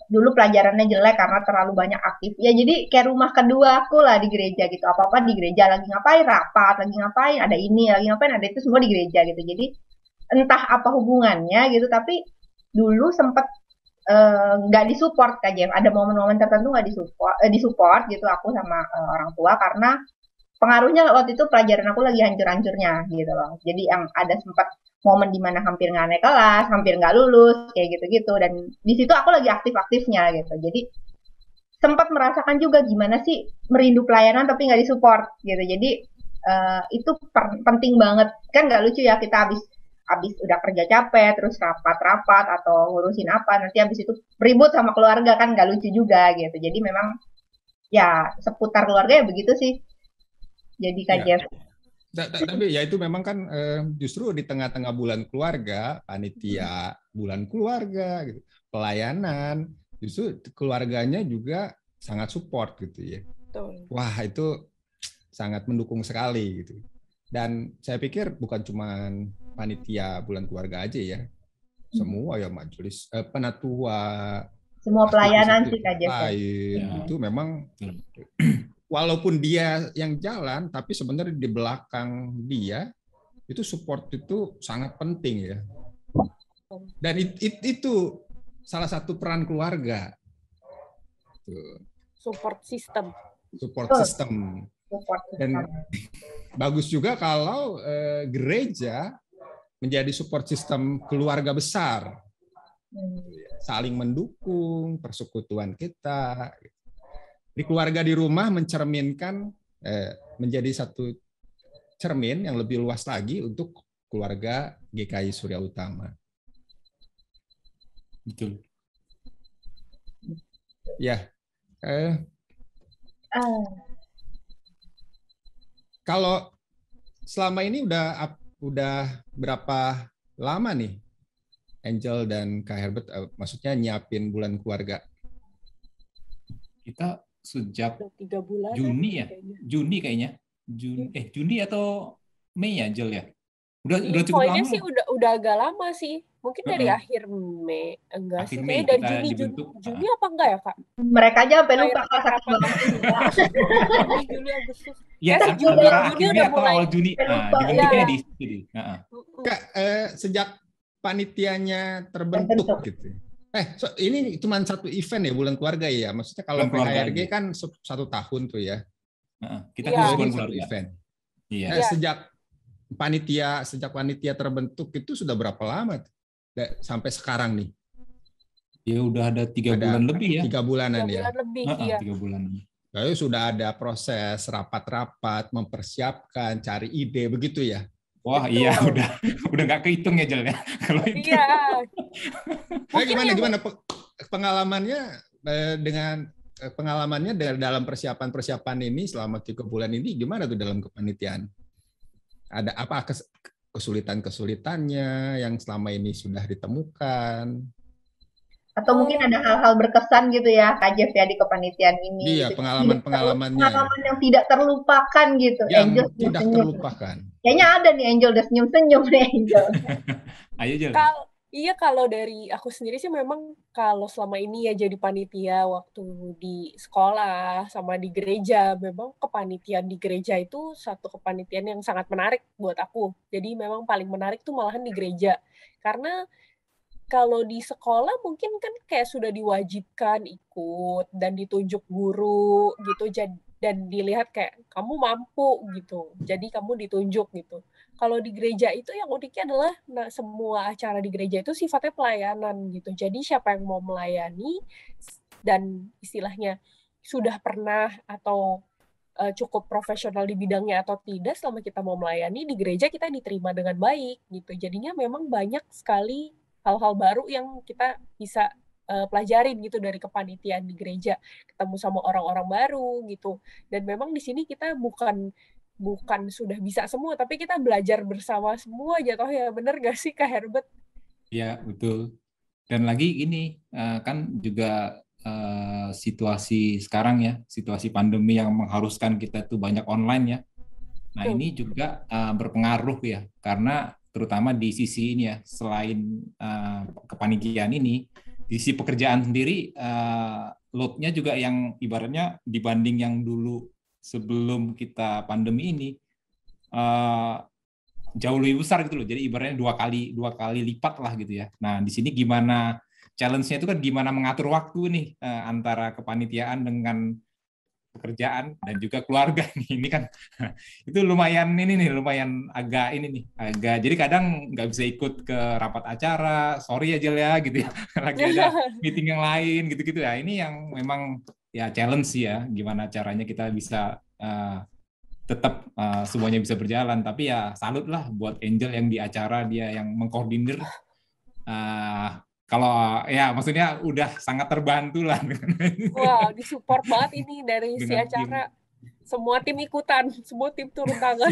dulu pelajarannya jelek karena terlalu banyak aktif. Ya jadi kayak rumah kedua aku lah di gereja gitu. Apa-apa di gereja, lagi ngapain rapat, lagi ngapain ada ini, lagi ngapain ada itu, semua di gereja gitu. Jadi entah apa hubungannya gitu, tapi dulu sempat nggak disupport Kak Jeff. Ada momen-momen tertentu nggak disupport gitu aku sama orang tua karena pengaruhnya waktu itu pelajaran aku lagi hancur-hancurnya gitu loh. Jadi yang ada sempat momen dimana hampir nggak naik kelas, hampir nggak lulus kayak gitu-gitu, dan di situ aku lagi aktif-aktifnya gitu. Jadi sempat merasakan juga gimana sih merindu pelayanan tapi nggak disupport gitu. Jadi itu penting banget kan, nggak lucu ya kita habis abis udah kerja capek, terus rapat-rapat atau ngurusin apa, nanti abis itu ribut sama keluarga kan nggak lucu juga gitu. Jadi memang ya seputar keluarga ya begitu sih. Jadi Kak Jeff. Tapi ya itu memang kan justru di tengah-tengah bulan keluarga, panitia bulan keluarga, gitu, pelayanan, justru keluarganya juga sangat support gitu ya. Betul. Wah itu sangat mendukung sekali gitu. Dan saya pikir bukan cuma panitia bulan keluarga aja ya, semua ya majelis penatua, semua pelayanan sih Kak Jeff. Itu memang walaupun dia yang jalan, tapi sebenarnya di belakang dia itu support itu sangat penting ya. Dan itu salah satu peran keluarga. Support system. Support system. Dan bagus juga kalau gereja menjadi support system keluarga besar, saling mendukung persekutuan kita. Di keluarga di rumah mencerminkan menjadi satu cermin yang lebih luas lagi untuk keluarga GKI Surya Utama. Betul. Ya. Kalau selama ini udah berapa lama nih Angel dan Kak Herbert, maksudnya nyiapin bulan keluarga? Kita sejak 3 bulan Juni ya, Juni kayaknya, Juni atau Mei ya, Angel ya. Udah cukup lama. Sih udah agak lama sih. Mungkin dari akhir Mei, enggak akhir sih. Mei Dari Juni apa enggak ya, Kak? Mereka aja sampai lupa Juli, Agustus. Ya, antara akhir Mei atau awal Juni. Dibentuknya di sini. Kak, sejak panitianya terbentuk gitu. Ini cuma satu event ya bulan keluarga ya. Maksudnya kalau PHRG kan 1 tahun tuh ya. Kita kan satu event. Iya. Sejak panitia terbentuk itu sudah berapa lama sampai sekarang nih? Ya udah ada 3 bulan lebih ya. 3 bulanan ya. 3 bulan. Lalu sudah ada proses rapat-rapat, mempersiapkan, cari ide begitu ya. Wah iya udah nggak kehitung ya Jel ya kalau itu. Iya. Gimana pengalamannya dalam persiapan ini selama 3 bulan ini gimana tuh dalam kepanitiaan? Ada apa kesulitan-kesulitannya yang selama ini sudah ditemukan? Atau mungkin ada hal-hal berkesan gitu ya Kak Jeff ya di kepanitiaan ini. Iya, pengalaman-pengalamannya. Pengalaman yang tidak terlupakan gitu. Yang Angel tidak terlupakan. Kayaknya ada nih Angel udah senyum-senyum nih Angel. Ayo Jel. Kalau dari aku sendiri sih memang kalau selama ini ya jadi panitia waktu di sekolah sama di gereja, memang kepanitiaan di gereja itu satu kepanitiaan yang sangat menarik buat aku. Jadi memang paling menarik tuh malahan di gereja. Karena kalau di sekolah mungkin kan kayak sudah diwajibkan ikut dan ditunjuk guru gitu dan dilihat kayak kamu mampu gitu. Jadi kamu ditunjuk gitu. Kalau di gereja itu yang uniknya adalah semua acara di gereja itu sifatnya pelayanan gitu. Jadi siapa yang mau melayani dan istilahnya sudah pernah atau cukup profesional di bidangnya atau tidak, selama kita mau melayani di gereja kita diterima dengan baik gitu. Jadinya memang banyak sekali hal-hal baru yang kita bisa pelajarin gitu dari kepanitiaan di gereja, ketemu sama orang-orang baru gitu. Dan memang di sini kita bukan sudah bisa semua, tapi kita belajar bersama semua jatuhnya. Bener gak sih Kak Herbert? Ya betul. Dan lagi ini kan juga situasi sekarang ya, situasi pandemi yang mengharuskan kita tuh banyak online ya. Nah ini juga berpengaruh ya, karena terutama di sisi ini ya, selain kepanitiaan ini, di sisi pekerjaan sendiri load-nya juga yang ibaratnya dibanding yang dulu sebelum kita pandemi ini jauh lebih besar gitu loh. Jadi ibaratnya dua kali lipat lah gitu ya. Nah di sini gimana challenge-nya itu kan gimana mengatur waktu nih antara kepanitiaan dengan pekerjaan dan juga keluarga ini kan itu lumayan agak jadi kadang nggak bisa ikut ke rapat acara, sorry aja ya gitu ya, lagi ada meeting yang lain gitu ya. Ini yang memang ya challenge sih ya, gimana caranya kita bisa tetap semuanya bisa berjalan. Tapi ya salut lah buat Angel yang di acara, dia yang mengkoordinir. Kalau ya maksudnya udah sangat terbantu lah. Wah, disupport banget ini dari si acara. Semua tim ikutan, semua tim turun tangan.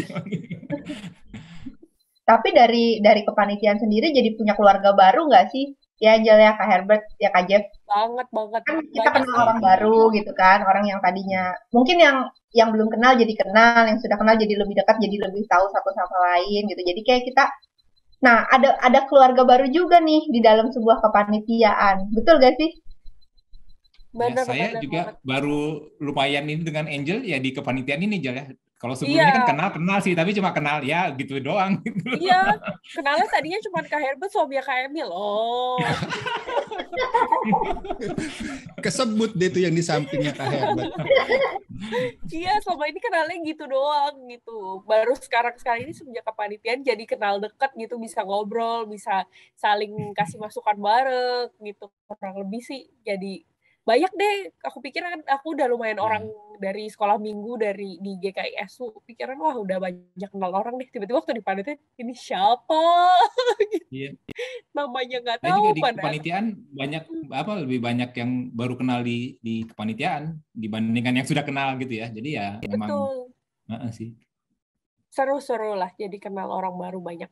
Tapi dari kepanitiaan sendiri jadi punya keluarga baru nggak sih? Ya Angel ya, Kak Herbert, ya Kak Jeff. Banget. Kan kita kenal orang baru gitu kan, orang yang tadinya mungkin yang belum kenal jadi kenal, yang sudah kenal jadi lebih dekat, jadi lebih tahu satu sama lain gitu. Jadi kayak kita, nah ada keluarga baru juga nih di dalam sebuah kepanitiaan, betul gak sih? Ya, saya juga baru lumayan ini dengan Angel ya di kepanitiaan ini Jel ya. Kalau sebelumnya kan kenal sih, tapi cuma kenal ya gitu doang. Iya, kenalnya tadinya cuma Kak Herbert, suaminya Kak Emil. Oh. Kesebut deh tuh yang di sampingnya Kak Herbert. Iya, selama ini kenalnya gitu doang gitu. Baru sekarang ini semenjak kepanitiaan jadi kenal dekat gitu, bisa ngobrol, bisa saling kasih masukan bareng gitu. Kurang lebih sih jadi banyak deh. Aku pikir kan aku udah lumayan orang dari sekolah minggu dari di GKISU, pikiran wah udah banyak kenal orang deh. Tiba-tiba waktu di panitia ini siapa? Iya. Namanya nggak tahu. Juga di kepanitiaan banyak lebih banyak yang baru kenal di kepanitiaan dibandingkan yang sudah kenal gitu ya. Jadi ya memang sih. Seru-seru lah jadi kenal orang baru banyak.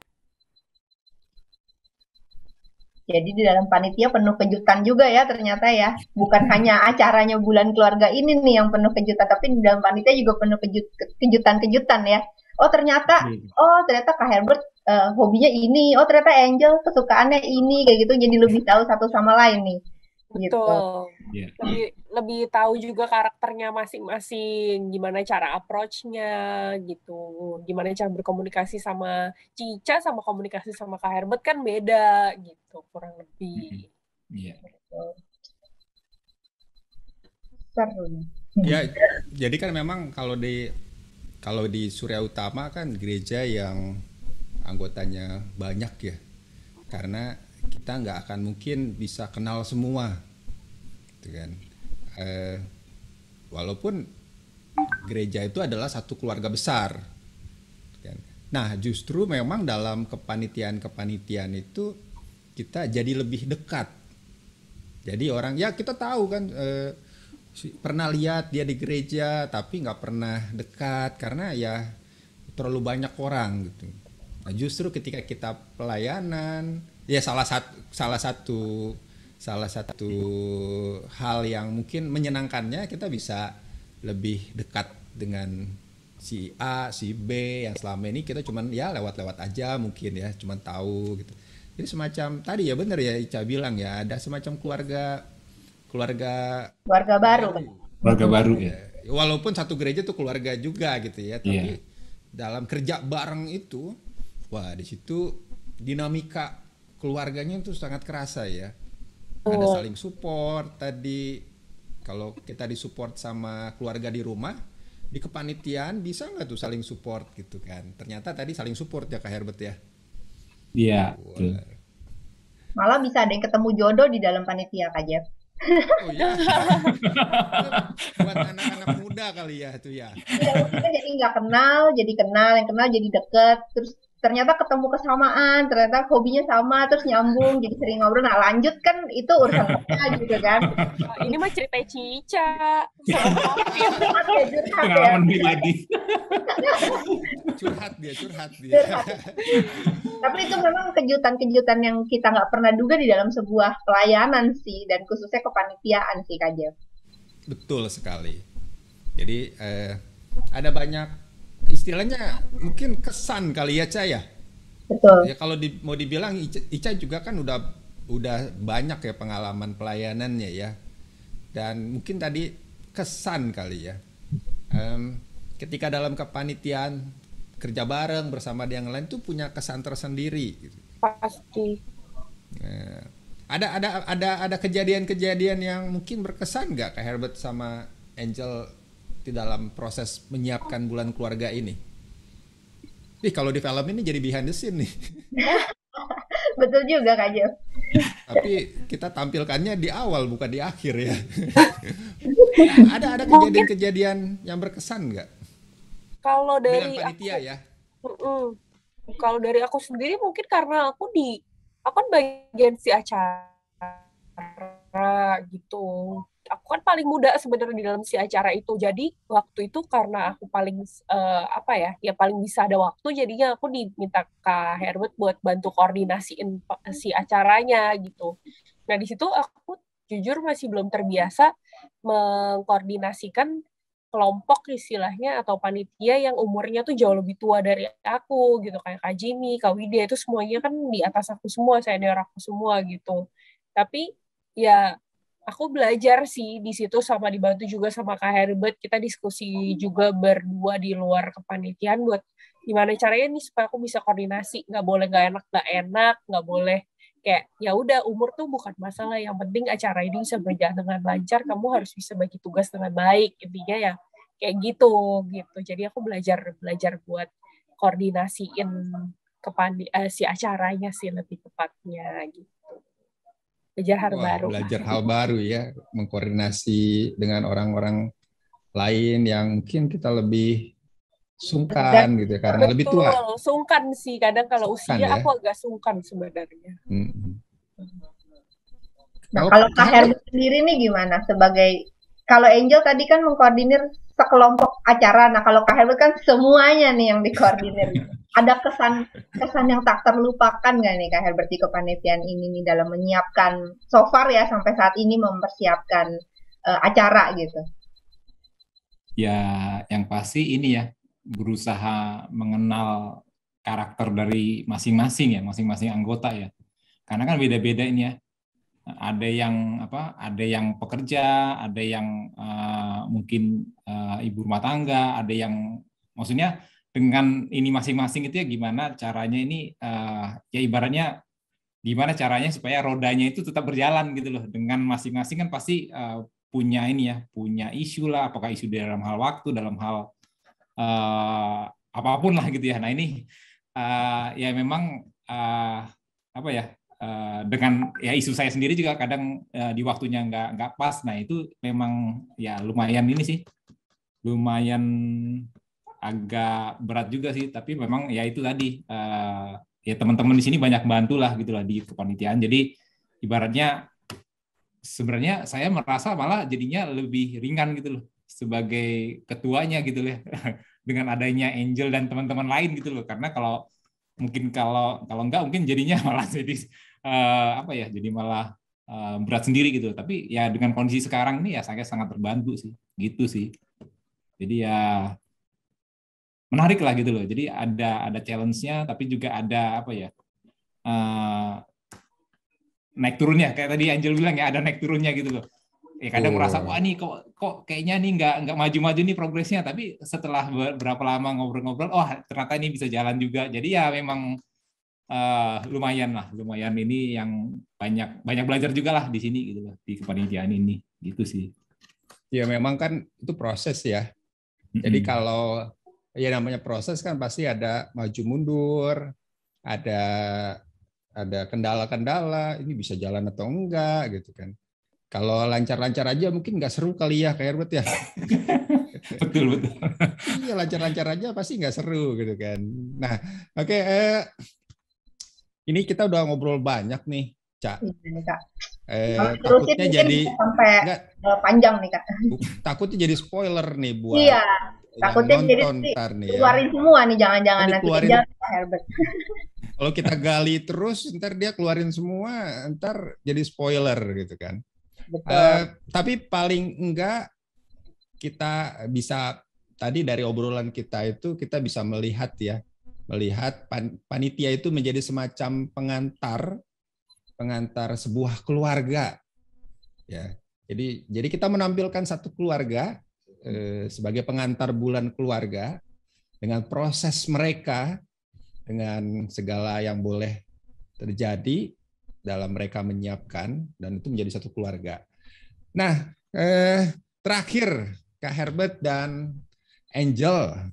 Jadi di dalam panitia penuh kejutan juga ya ternyata ya. Bukan hanya acaranya bulan keluarga ini nih yang penuh kejutan, tapi di dalam panitia juga penuh kejutan-kejutan ya. Oh ternyata Kak Herbert hobinya ini. Oh ternyata Angel kesukaannya ini kayak gitu. Jadi lebih tahu satu sama lain nih. Gitu. Lebih tahu juga karakternya masing-masing, gimana cara approach-nya gitu, gimana cara berkomunikasi sama Cica, sama komunikasi sama Kak Herbert kan beda gitu kurang lebih. Iya. Ya, jadi kan memang kalau di Surya Utama kan gereja yang anggotanya banyak ya, karena kita nggak akan mungkin bisa kenal semua, gitu kan. Walaupun gereja itu adalah satu keluarga besar, gitu kan. Nah, justru memang dalam kepanitiaan itu kita jadi lebih dekat. Jadi orang ya kita tahu kan pernah lihat dia di gereja, tapi nggak pernah dekat karena ya terlalu banyak orang gitu. Nah, justru ketika kita pelayanan, ya salah satu hal yang mungkin menyenangkannya kita bisa lebih dekat dengan si A, si B yang selama ini kita cuman ya lewat-lewat aja mungkin ya, cuman tahu gitu. Jadi semacam tadi ya benar ya Ica bilang ya, ada semacam keluarga baru ya. Walaupun satu gereja tuh keluarga juga gitu ya, tapi dalam kerja bareng itu, wah di situ dinamika keluarganya itu sangat kerasa ya. Ada saling support tadi. Kalau kita disupport sama keluarga di rumah, di kepanitiaan bisa nggak tuh saling support gitu kan? Ternyata tadi saling support ya Kak Herbert ya. Iya. Malah bisa ada yang ketemu jodoh di dalam panitia Kak Jeff. Oh iya. Buat anak-anak muda kali ya itu ya. Kita jadi nggak kenal, jadi kenal, yang kenal jadi deket, terus ternyata ketemu kesamaan, ternyata hobinya sama, terus nyambung, jadi sering ngobrol. Nah lanjut kan itu urusan kita gitu kan. Ini mah cerita Cica. Pengalaman pribadi. Curhat dia. Tapi itu memang kejutan-kejutan yang kita nggak pernah duga di dalam sebuah pelayanan sih, dan khususnya kepanitiaan sih Kak Jeff. Betul sekali. Jadi ada banyak istilahnya mungkin kesan kali ya Ca ya. Betul. Ya kalau mau dibilang Ica juga kan udah banyak ya pengalaman pelayanannya ya. Dan mungkin tadi kesan kali ya. Ketika dalam kepanitiaan kerja bareng bersama yang lain tuh punya kesan tersendiri gitu. Pasti. Ada kejadian-kejadian yang mungkin berkesan nggak Kak Herbert sama Angel di dalam proses menyiapkan bulan keluarga ini? Kalau di film ini jadi behind the scene nih. Betul juga Kak Jeff. Tapi kita tampilkannya di awal bukan di akhir ya. Ada kejadian-kejadian yang berkesan nggak Kalau Dengan dari panitia aku, ya. Kalau dari aku sendiri mungkin karena aku kan bagian si acara gitu. Aku kan paling muda sebenarnya di dalam si acara itu. Jadi waktu itu karena aku paling paling bisa ada waktu, jadinya aku diminta Kak Herbert buat bantu koordinasiin si acaranya gitu. Nah di situ aku jujur masih belum terbiasa mengkoordinasikan kelompok istilahnya atau panitia yang umurnya tuh jauh lebih tua dari aku gitu, kayak Kak Jimmy, Kak Widya, itu semuanya kan di atas aku semua, senior aku semua gitu. Tapi ya aku belajar sih di situ, sama dibantu juga sama Kak Herbert. Kita diskusi juga berdua di luar kepanitiaan buat gimana caranya nih supaya aku bisa koordinasi. Nggak boleh nggak enak, nggak boleh kayak ya udah umur tuh bukan masalah. Yang penting acara ini bisa berjalan dengan lancar. Kamu harus bisa bagi tugas dengan baik. Intinya ya kayak gitu gitu. Jadi aku belajar buat koordinasiin si acaranya sih lebih tepatnya gitu. Belajar hal Wah, baru. belajar hal baru ya, mengkoordinasi dengan orang-orang lain yang mungkin kita lebih Dan sungkan gitu ya, karena lebih tua. betul, sungkan sih. Kadang kalau Sungkan usia ya. aku agak sungkan sebenarnya. Nah, kalau Kak Herbert sendiri nih gimana sebagai, kalau Angel tadi kan mengkoordinir sekelompok acara, nah kalau Kak Herbert kan semuanya nih yang dikoordinir. Ada kesan yang tak terlupakan nggak nih Kak Herbert di kepanitiaan ini nih dalam menyiapkan so far ya sampai saat ini mempersiapkan acara gitu? Ya, yang pasti ini ya, berusaha mengenal karakter dari masing-masing ya, masing-masing anggota ya. Karena kan beda-beda ini ya. Ada yang pekerja, ada yang mungkin ibu rumah tangga, ada yang maksudnya dengan ini masing-masing itu ya gimana caranya ini ya ibaratnya gimana caranya supaya rodanya itu tetap berjalan gitu loh. Dengan masing-masing kan pasti punya ini ya, punya isu lah, apakah isu dalam hal waktu, dalam hal apapun lah gitu ya. Nah ini ya memang apa ya, dengan ya isu saya sendiri juga kadang di waktunya nggak pas. Nah itu memang ya lumayan ini sih, lumayan agak berat juga sih. Tapi memang ya itu tadi ya teman-teman di sini banyak bantu lah gitulah di kepanitiaan. Jadi ibaratnya sebenarnya saya merasa malah jadinya lebih ringan gitu loh sebagai ketuanya gitu ya dengan adanya Angel dan teman-teman lain gitu loh. Karena kalau enggak mungkin jadinya malah jadi jadi malah berat sendiri gitu. Tapi ya dengan kondisi sekarang ini ya saya sangat terbantu sih gitu sih. Jadi ya menarik lah gitu loh. Jadi ada challenge-nya tapi juga ada naik turunnya, kayak tadi Angel bilang ya, ada naik turunnya gitu loh. Kadang merasa wah nih kok kayaknya nih nggak maju-maju nih progresnya, tapi setelah berapa lama ngobrol-ngobrol, ternyata ini bisa jalan juga. Jadi ya memang lumayan ini yang banyak belajar juga lah di sini gitu loh, di kepanitiaan ini gitu sih. Ya memang kan itu proses ya. Jadi kalau ya namanya proses kan pasti ada maju mundur, ada kendala-kendala, ini bisa jalan atau enggak gitu kan. Kalau lancar-lancar aja mungkin nggak seru kali ya kayak Herbert ya. Betul. Iya lancar-lancar aja pasti nggak seru gitu kan. Nah, oke. Ini kita udah ngobrol banyak nih, Cak. Takutnya jadi sampai panjang nih Kak. Takutnya jadi spoiler nih buat takutnya jadi keluarin semua nih, jangan-jangan nanti keluarin Herbert. Kalau kita gali terus, ntar dia keluarin semua, ntar jadi spoiler gitu kan. Tapi paling enggak kita bisa tadi dari obrolan kita itu kita bisa melihat panitia itu menjadi semacam pengantar sebuah keluarga. Ya, jadi kita menampilkan satu keluarga sebagai pengantar bulan keluarga dengan proses mereka, dengan segala yang boleh terjadi dalam mereka menyiapkan, dan itu menjadi satu keluarga. Nah, terakhir Kak Herbert dan Angel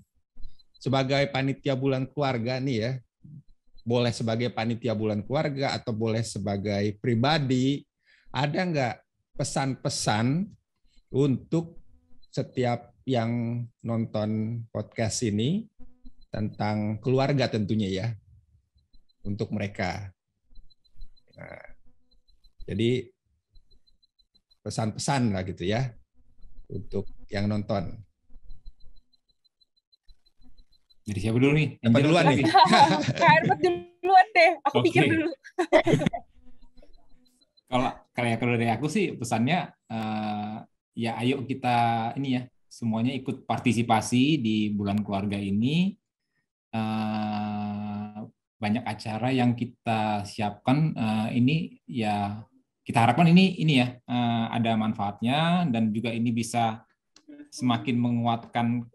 sebagai panitia bulan keluarga nih ya, boleh sebagai panitia bulan keluarga atau boleh sebagai pribadi, ada nggak pesan-pesan untuk setiap yang nonton podcast ini tentang keluarga tentunya ya, untuk mereka. Nah, jadi pesan-pesan lah gitu ya untuk yang nonton. Jadi siapa dulu nih? Siapa duluan nih? Kak Herbert duluan deh, aku pikir dulu. Kalau dari aku sih pesannya ya ayo kita ini ya semuanya ikut partisipasi di bulan keluarga ini. Banyak acara yang kita siapkan ini ya kita harapkan ini ya ada manfaatnya dan juga ini bisa semakin menguatkan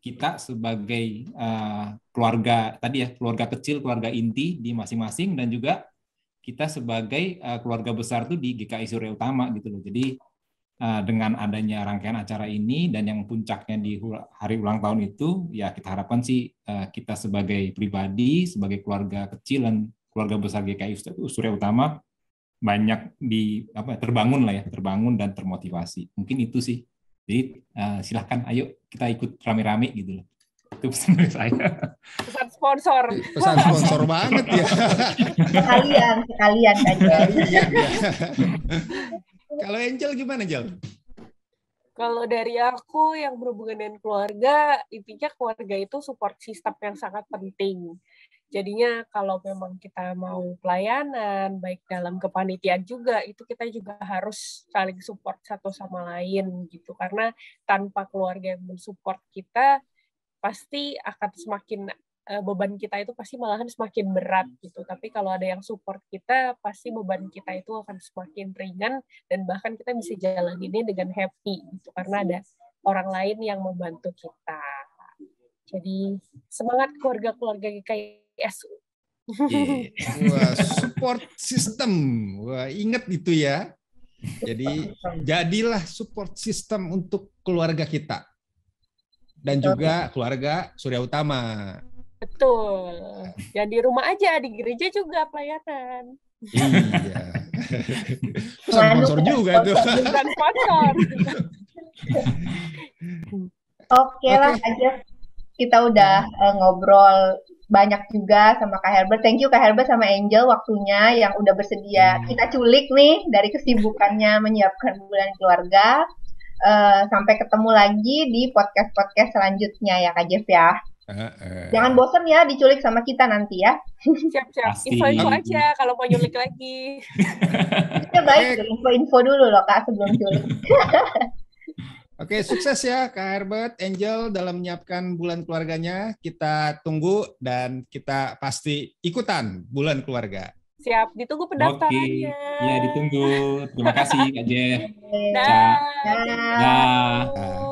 kita sebagai keluarga tadi ya, keluarga kecil, keluarga inti di masing-masing, dan juga kita sebagai keluarga besar tuh di GKI Surya Utama gitu loh. Jadi dengan adanya rangkaian acara ini dan yang puncaknya di hari ulang tahun itu, ya kita harapkan sih kita sebagai pribadi, sebagai keluarga kecil dan keluarga besar GKI Surya Utama banyak terbangun lah ya, terbangun dan termotivasi. Mungkin itu sih. Jadi silahkan ayo kita ikut rame-rame gitu loh. Itu pesan dari saya. Pesan sponsor. Pesan sponsor banget ya. Sekalian aja. Kalau Angel gimana, Angel? Kalau dari aku yang berhubungan dengan keluarga, intinya keluarga itu support system yang sangat penting. Jadinya kalau memang kita mau pelayanan, baik dalam kepanitiaan juga, itu kita juga harus saling support satu sama lain gitu. Karena tanpa keluarga yang mensupport kita, pasti akan semakin beban kita itu pasti malahan semakin berat gitu. Tapi kalau ada yang support kita, pasti beban kita itu akan semakin ringan dan bahkan kita bisa jalan ini dengan happy gitu karena ada orang lain yang membantu kita. Jadi semangat keluarga-keluarga GKISU. Wah, support system. Wah, ingat itu ya. Jadi jadilah support system untuk keluarga kita. Dan juga keluarga Surya Utama. Betul. Ya di rumah aja, di gereja juga pelayanan. Iya. Sponsor juga tuh. Bukan sponsor. Oke lah aja. Kita udah ngobrol banyak juga sama Kak Herbert. Thank you Kak Herbert sama Angel waktunya yang udah bersedia kita culik nih dari kesibukannya menyiapkan bulan keluarga. Sampai ketemu lagi di podcast-podcast selanjutnya ya Kak Jeff ya. Jangan bosan ya diculik sama kita nanti ya. Siap-siap. Info-info aja kalau mau nyulik lagi. Ya baik, info-info dulu loh Kak sebelum culik. Oke, sukses ya Kak Herbert, Angel dalam menyiapkan bulan keluarganya. Kita tunggu dan kita pasti ikutan bulan keluarga. Siap, ditunggu pendaftarannya. Oke, ya ditunggu. Terima kasih Kak Jeff. Dah. Dah.